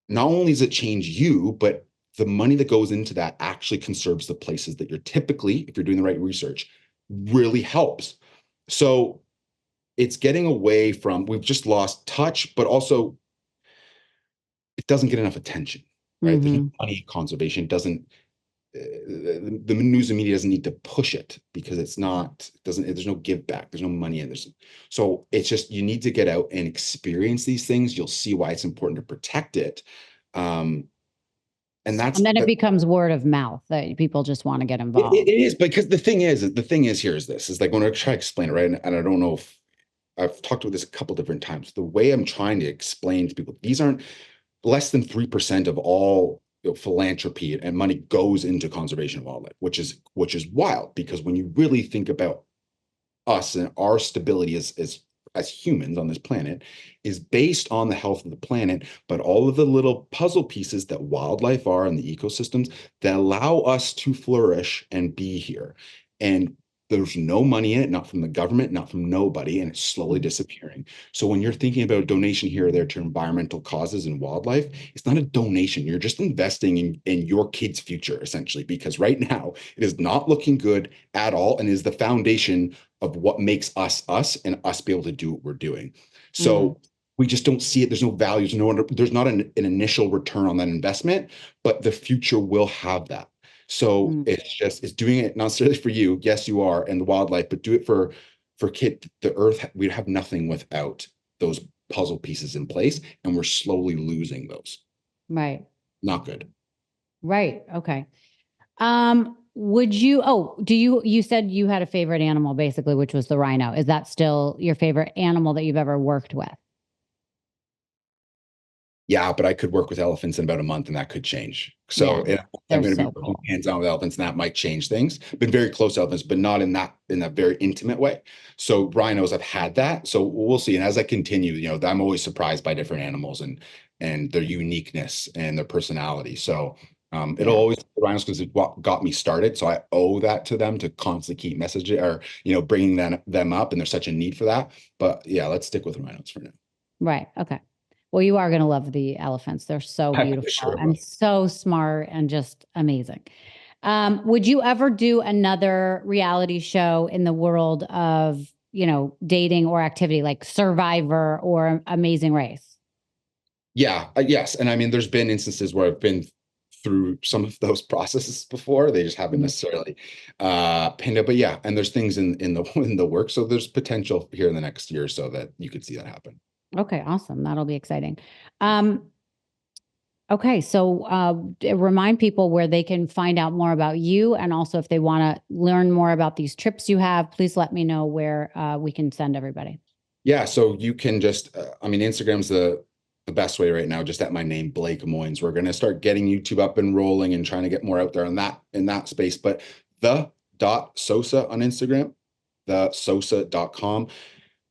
Speaker 3: Not only does it change you, but the money that goes into that actually conserves the places that you're typically, if you're doing the right research, really helps. So it's getting away from, we've just lost touch, but also it doesn't get enough attention, right?
Speaker 1: Mm-hmm.
Speaker 3: There's no money conservation. The news and media doesn't need to push it because there's no give back. There's no money in this. So it's just, you need to get out and experience these things. You'll see why it's important to protect it. And
Speaker 1: then it becomes word of mouth that people just want to get involved.
Speaker 3: It is, because the thing is here is this, is like when I try to explain it, right? And I don't know if I've talked about this a couple different times. The way I'm trying to explain to people, these aren't less than 3% of all philanthropy and money goes into conservation of wildlife, which is wild, because when you really think about us and our stability as humans on this planet is based on the health of the planet, but all of the little puzzle pieces that wildlife are in the ecosystems that allow us to flourish and be here. And there's no money in it, not from the government, not from nobody, and it's slowly disappearing. So when you're thinking about a donation here or there to environmental causes and wildlife, it's not a donation. You're just investing in your kid's future, essentially, because right now it is not looking good at all and is the foundation of what makes us and us be able to do what we're doing. So we just don't see it. There's no values. There's not an initial return on that investment, but the future will have that. So it's doing it not necessarily for you. Yes, you are, and the wildlife, but do it for the earth. We'd have nothing without those puzzle pieces in place, and we're slowly losing those.
Speaker 1: Right.
Speaker 3: Not good.
Speaker 1: Right. Okay. You said you had a favorite animal, basically, which was the rhino. Is that still your favorite animal that you've ever worked with?
Speaker 3: Yeah, but I could work with elephants in about a month and that could change. So I'm going to be working hands-on with elephants, and that might change things. Been very close to elephants, but not in that very intimate way. So rhinos, I've had that. So we'll see. And as I continue, I'm always surprised by different animals and their uniqueness and their personality. So it'll always be the rhinos because it's what got me started. So I owe that to them to constantly keep messaging or bringing them up. And there's such a need for that. But yeah, let's stick with rhinos for now.
Speaker 1: Right. Okay. Well, you are going to love the elephants. They're so beautiful and so smart and just amazing. Would you ever do another reality show in the world of, dating or activity like Survivor or Amazing Race?
Speaker 3: Yeah. Yes. And I mean, there's been instances where I've been through some of those processes before. They just haven't necessarily panned out. But yeah, and there's things in the work. So there's potential here in the next year or so that you could see that happen.
Speaker 1: Okay, awesome. That'll be exciting. Okay, so remind people where they can find out more about you, and also if they want to learn more about these trips you have, please let me know where we can send everybody.
Speaker 3: Yeah, so you can just, Instagram's the best way right now, just at my name, Blake Moynes. We're going to start getting YouTube up and rolling and trying to get more out there in that space. But the.sosa on Instagram, thesosa.com.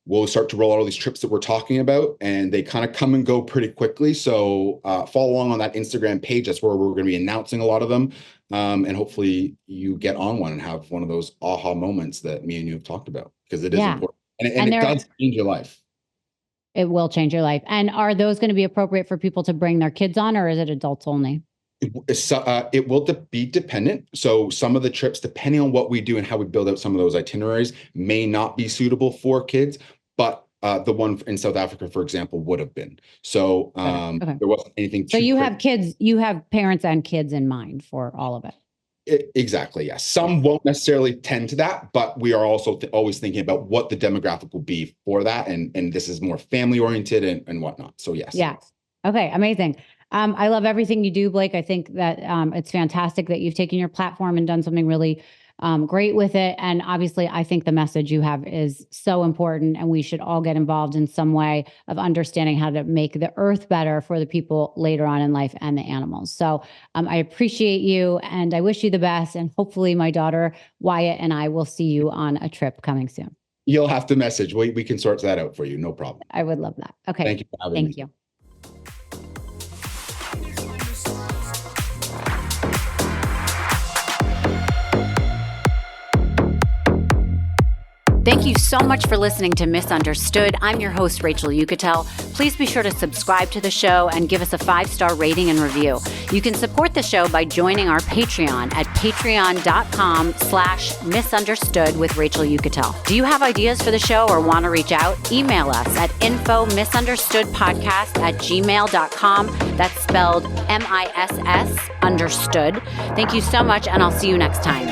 Speaker 3: We'll start to roll out all these trips that we're talking about, and they kind of come and go pretty quickly. So follow along on that Instagram page. That's where we're going to be announcing a lot of them. And hopefully you get on one and have one of those aha moments that me and you have talked about, because it is important. And it does change your life.
Speaker 1: It will change your life. And are those going to be appropriate for people to bring their kids on, or is it adults only?
Speaker 3: It will be dependent. So some of the trips, depending on what we do and how we build out some of those itineraries, may not be suitable for kids, but the one in South Africa, for example, would have been. So
Speaker 1: Okay.
Speaker 3: there wasn't anything.
Speaker 1: So you have kids, you have parents and kids in mind for all of it.
Speaker 3: Exactly. Yes. Some won't necessarily tend to that, but we are also always thinking about what the demographic will be for that. And this is more family oriented and whatnot. So yes.
Speaker 1: Yes. Okay. Amazing. I love everything you do, Blake. I think that it's fantastic that you've taken your platform and done something really great with it. And obviously, I think the message you have is so important, and we should all get involved in some way of understanding how to make the earth better for the people later on in life and the animals. So I appreciate you, and I wish you the best. And hopefully my daughter, Wyatt, and I will see you on a trip coming soon.
Speaker 3: You'll have to message. We can sort that out for you. No problem.
Speaker 1: I would love that. Okay.
Speaker 3: Thank you for having me.
Speaker 1: Thank you. Thank you so much for listening to Misunderstood. I'm your host, Rachel Uchitel. Please be sure to subscribe to the show and give us a 5-star rating and review. You can support the show by joining our Patreon at patreon.com/misunderstood with Rachel Uchitel. Do you have ideas for the show or want to reach out? Email us at info misunderstoodpodcast@gmail.com. That's spelled MISS understood. Thank you so much, and I'll see you next time.